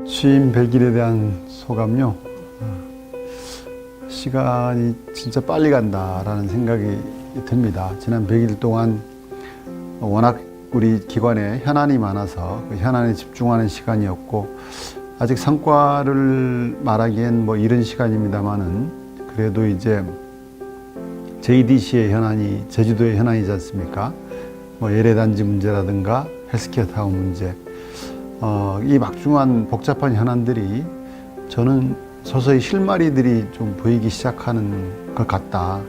취임 100일에 대한 소감요. 시간이 진짜 빨리 간다라는 생각이 듭니다. 지난 100일 동안 워낙 우리 기관에 현안이 많아서 그 현안에 집중하는 시간이었고, 아직 성과를 말하기엔 뭐 이른 시간입니다만은 그래도 이제 JDC의 현안이 제주도의 현안이지 않습니까? 뭐 예래단지 문제라든가 헬스케어 타운 문제, 이 막중한 복잡한 현안들이 저는 서서히 실마리들이 좀 보이기 시작하는 것 같다.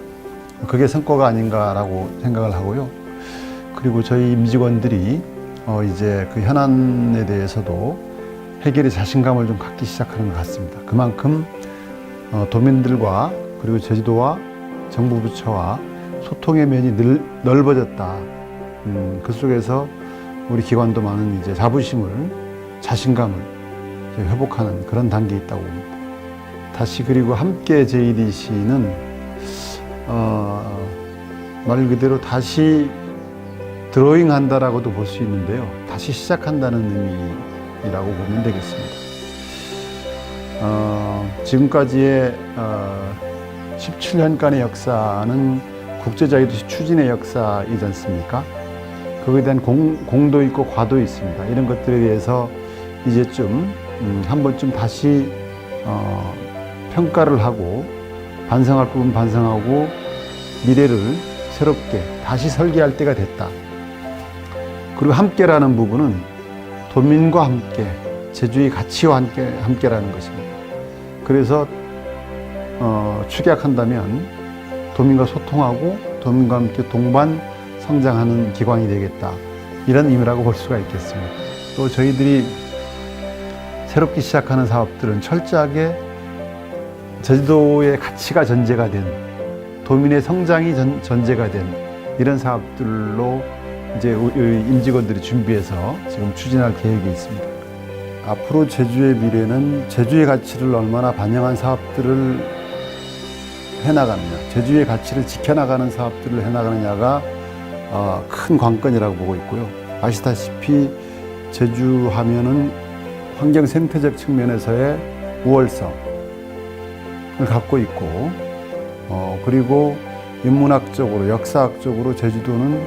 그게 성과가 아닌가라고 생각을 하고요. 그리고 저희 임직원들이 이제 그 현안에 대해서도 해결의 자신감을 좀 갖기 시작하는 것 같습니다. 그만큼 도민들과 그리고 제주도와 정부 부처와 소통의 면이 넓어졌다. 그 속에서 우리 기관도 많은 이제 자부심을, 자신감을 이제 회복하는 그런 단계에 있다고 봅니다. 다시 그리고 함께 JDC는 말 그대로 다시 드로잉 한다라고도 볼 수 있는데요. 다시 시작한다는 의미라고 보면 되겠습니다. 지금까지의 17년간의 역사는 국제자유도시 추진의 역사이지 않습니까? 그거에 대한 공도 있고 과도 있습니다. 이런 것들에 대해서 이제쯤 한 번쯤 다시 평가를 하고 반성할 부분 반성하고 미래를 새롭게 다시 설계할 때가 됐다. 그리고 함께라는 부분은 도민과 함께, 제주의 가치와 함께라는 것입니다. 그래서 축약한다면 도민과 소통하고 도민과 함께 동반 성장하는 기관이 되겠다, 이런 의미라고 볼 수가 있겠습니다. 또 저희들이 새롭게 시작하는 사업들은 철저하게 제주도의 가치가 전제가 된, 도민의 성장이 전제가 된 이런 사업들로 이제 임직원들이 준비해서 지금 추진할 계획이 있습니다. 앞으로 제주의 미래는 제주의 가치를 얼마나 반영한 사업들을 해나가느냐, 제주의 가치를 지켜나가는 사업들을 해나가느냐가 큰 관건이라고 보고 있고요. 아시다시피 제주 하면은 환경 생태적 측면에서의 우월성을 갖고 있고, 그리고 인문학적으로, 역사학적으로 제주도는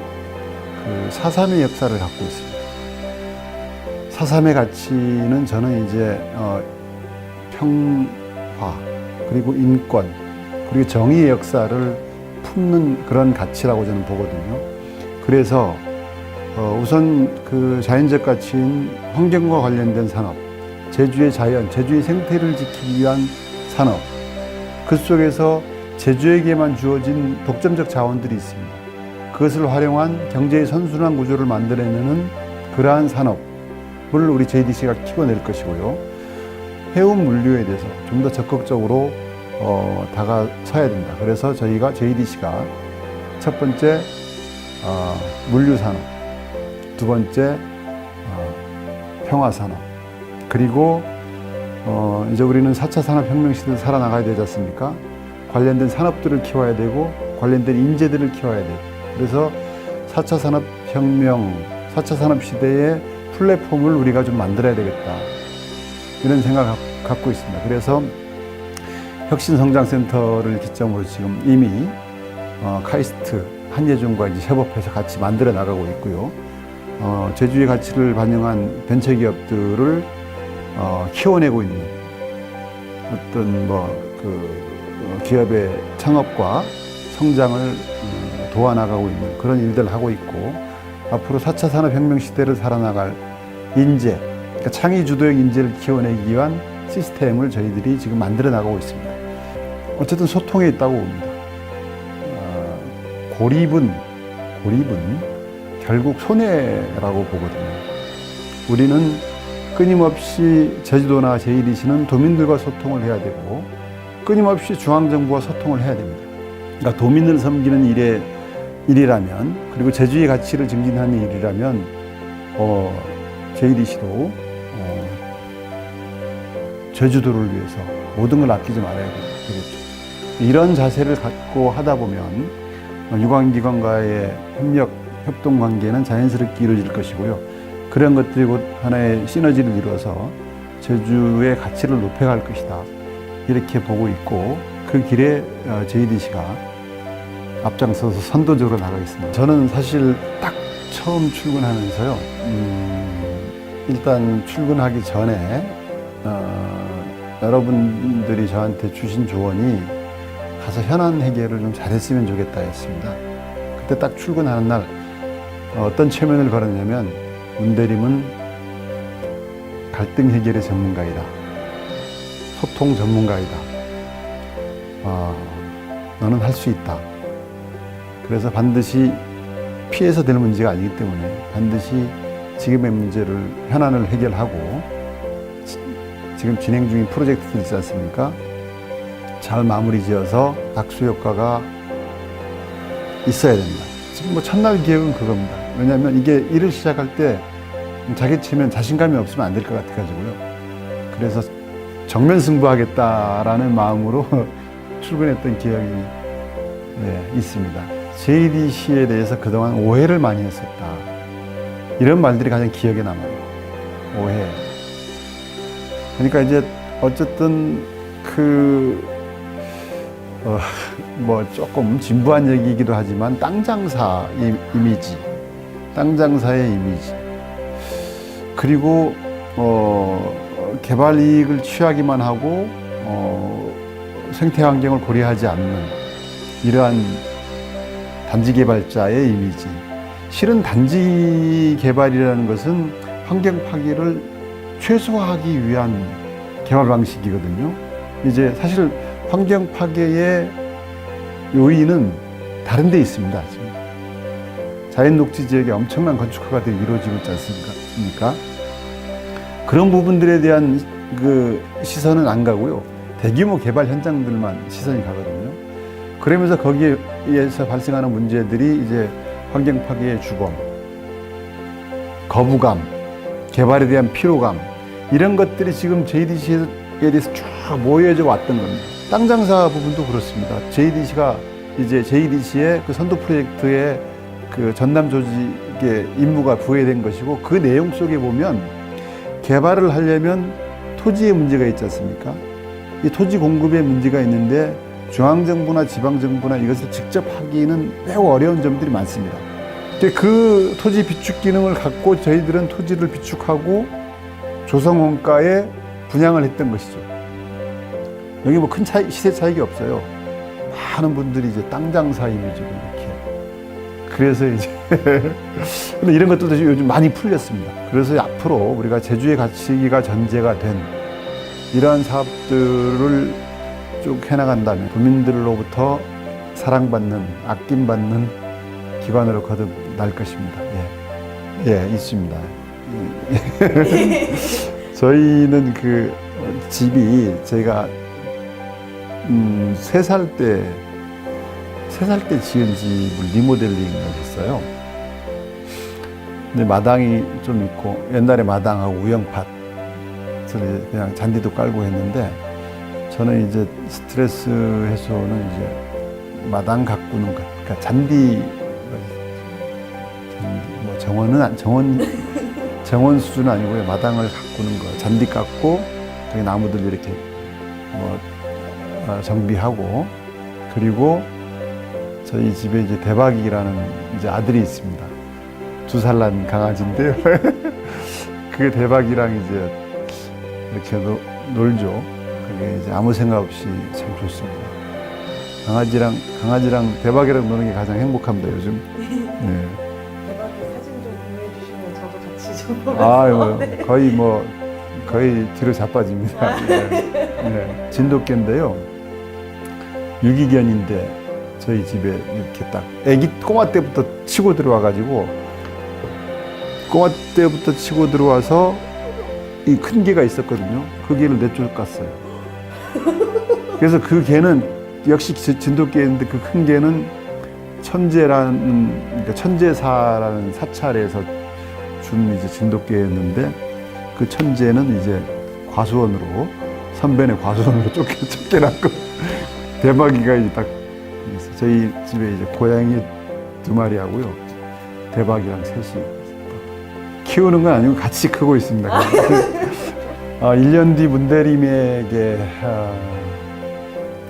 그 4.3의 역사를 갖고 있습니다. 4.3의 가치는 저는 이제 평화, 그리고 인권, 그리고 정의의 역사를 품는 그런 가치라고 저는 보거든요. 그래서 우선 그 자연적 가치인 환경과 관련된 산업, 제주의 자연, 제주의 생태를 지키기 위한 산업, 그 속에서 제주에게만 주어진 독점적 자원들이 있습니다. 그것을 활용한 경제의 선순환 구조를 만들어내는 그러한 산업을 우리 JDC가 키워낼 것이고요. 해운 물류에 대해서 좀 더 적극적으로 다가서야 된다. 그래서 저희가 JDC가 첫 번째 물류산업, 두 번째 평화산업, 그리고 이제 우리는 4차 산업혁명 시대를 살아나가야 되지 않습니까? 관련된 산업들을 키워야 되고 관련된 인재들을 키워야 되고, 그래서 4차 산업혁명, 4차 산업시대의 플랫폼을 우리가 좀 만들어야 되겠다, 이런 생각을 갖고 있습니다. 그래서 혁신성장센터를 기점으로 지금 이미 카이스트, 한예종과 이제 협업해서 같이 만들어 나가고 있고요. 제주의 가치를 반영한 벤처기업들을 키워내고 있는 어떤 기업의 창업과 성장을 도와나가고 있는 그런 일들을 하고 있고, 앞으로 4차 산업혁명 시대를 살아나갈 인재, 그러니까 창의 주도형 인재를 키워내기 위한 시스템을 저희들이 지금 만들어 나가고 있습니다. 어쨌든 소통에 있다고 봅니다. 고립은 결국 손해라고 보거든요. 우리는 끊임없이 제주도나 JDC는 도민들과 소통을 해야 되고, 끊임없이 중앙정부와 소통을 해야 됩니다. 그러니까 도민을 섬기는 일이라면, 그리고 제주의 가치를 증진하는 일이라면 JDC도 제주도를 위해서 모든 걸 아끼지 말아야 되겠죠. 이런 자세를 갖고 하다 보면 유관기관과의 협동 관계는 자연스럽게 이루어질 것이고요. 그런 것들이 곧 하나의 시너지를 이루어서 제주의 가치를 높여갈 것이다. 이렇게 보고 있고 그 길에 JDC가 앞장서서 선도적으로 나가겠습니다. 저는 사실 딱 처음 출근하면서요. 일단 출근하기 전에 여러분들이 저한테 주신 조언이 가서 현안 해결을 좀 잘했으면 좋겠다 했습니다. 그때 딱 출근하는 날 어떤 최면을 걸었냐면 문대림은 갈등 해결의 전문가이다. 소통 전문가이다. 너는 할 수 있다. 그래서 반드시 피해서 될 문제가 아니기 때문에 반드시 지금의 문제를 현안을 해결하고 지금 진행 중인 프로젝트들 있지 않습니까? 잘 마무리 지어서 박수 효과가 있어야 된다. 지금 뭐 첫날 기획은 그겁니다. 왜냐하면 이게 일을 시작할 때 자기 치면 자신감이 없으면 안 될 것 같아가지고요. 그래서 정면 승부하겠다라는 마음으로 출근했던 기억이 있습니다. JDC에 대해서 그동안 오해를 많이 했었다. 이런 말들이 가장 기억에 남아요. 오해. 그러니까 이제 어쨌든 뭐 조금 진부한 얘기이기도 하지만 땅 장사 이미지, 땅 장사의 이미지, 그리고 개발 이익을 취하기만 하고 생태 환경을 고려하지 않는 이러한 단지 개발자의 이미지. 실은 단지 개발이라는 것은 환경 파괴를 최소화하기 위한 개발 방식이거든요. 이제 사실 환경 파괴의 요인은 다른 데 있습니다. 지금. 자연 녹지 지역에 엄청난 건축 허가들이 이루어지고 있지 않습니까? 그런 부분들에 대한 그 시선은 안 가고요. 대규모 개발 현장들만 시선이 가거든요. 그러면서 거기에서 발생하는 문제들이 이제 환경 파괴의 주범, 거부감, 개발에 대한 피로감, 이런 것들이 지금 JDC에 대해서 쭉 모여져 왔던 겁니다. 땅 장사 부분도 그렇습니다. JDC가 이제 JDC의 그 선도 프로젝트에 그 전남 조직의 임무가 부여된 것이고, 그 내용 속에 보면 개발을 하려면 토지의 문제가 있지 않습니까? 이 토지 공급에 문제가 있는데 중앙정부나 지방정부나 이것을 직접 하기는 매우 어려운 점들이 많습니다. 그 토지 비축 기능을 갖고 저희들은 토지를 비축하고 조성원가에 분양을 했던 것이죠. 여기 뭐 큰 시세 차익이 없어요. 많은 분들이 이제 땅 장사 이미지로 이렇게. 그래서 이제 근데 이런 것들도 요즘 많이 풀렸습니다. 그래서 앞으로 우리가 제주의 가치가 전제가 된 이러한 사업들을 쭉 해나간다면 국민들로부터 사랑받는, 아낌받는 기관으로 거듭날 것입니다. 있습니다. 저희는 그 집이 제가 3살 때 지은 집을 리모델링을 했어요. 근데 마당이 좀 있고, 옛날에 마당하고 우영팥, 그냥 잔디도 깔고 했는데, 저는 이제 스트레스 해소는 이제 마당 가꾸는 것, 그러니까 잔디 뭐 정원 수준은 아니고요. 마당을 가꾸는 거, 잔디 깎고, 저기 나무들 이렇게 뭐 정비하고, 그리고 저희 집에 이제 대박이라는 이제 아들이 있습니다. 2살 난 강아지인데요. 그 대박이랑 이제 이렇게 놀죠. 그게 이제 아무 생각 없이 참 좋습니다. 강아지랑 대박이랑 노는 게 가장 행복합니다, 요즘. 네. 대박이 사진 좀 보내주시면 저도 같이 좀. 거의 뒤로 자빠집니다. 네. 진돗개인데요. 유기견인데 저희 집에 이렇게 딱 애기 꼬마 때부터 치고 들어와가지고, 꼬마 때부터 치고 들어와서 이 큰 개가 있었거든요. 그 개를 내쫓았어요. 그래서 그 개는 역시 진돗개인데, 그 큰 개는 그러니까 천재사라는 사찰에서 준 이제 진돗개였는데, 그 천재는 이제 선배네 과수원으로 쫓겨났고, 대박이가 이제 딱 저희 집에 이제 고양이 2마리하고요, 대박이랑 셋이 키우는 건 아니고 같이 크고 있습니다. 1년 뒤 문대림에게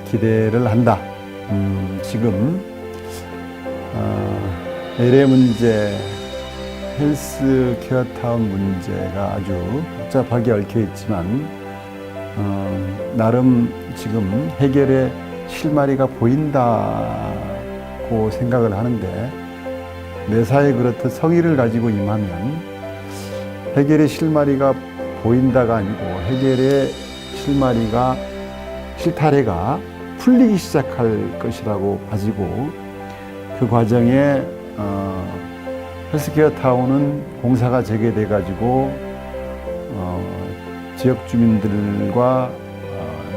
기대를 한다. 지금 LA 문제, 헬스케어 타운 문제가 아주 복잡하게 얽혀 있지만 나름 지금 해결의 실마리가 보인다고 생각을 하는데, 매사에 그렇듯 성의를 가지고 임하면 해결의 실마리가 보인다가 아니고 해결의 실타래가 풀리기 시작할 것이라고 봐지고, 그 과정에 헬스케어 타운은 공사가 재개돼 가지고 지역 주민들과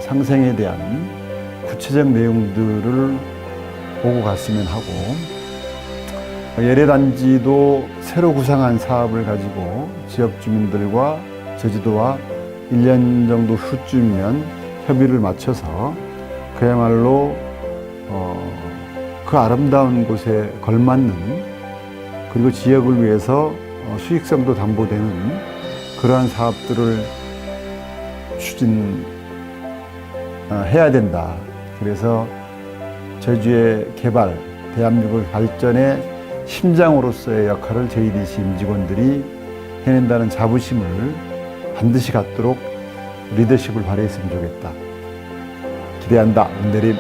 상생에 대한 구체적 내용들을 보고 갔으면 하고, 예래단지도 새로 구상한 사업을 가지고 지역 주민들과 제주도와 1년 정도 후쯤이면 협의를 맞춰서 그야말로 그 아름다운 곳에 걸맞는, 그리고 지역을 위해서 수익성도 담보되는 그러한 사업들을 추진해야 된다. 그래서 제주의 개발, 대한민국 발전의 심장으로서의 역할을 JDC 임직원들이 해낸다는 자부심을 반드시 갖도록 리더십을 발휘했으면 좋겠다. 기대한다, 문대림.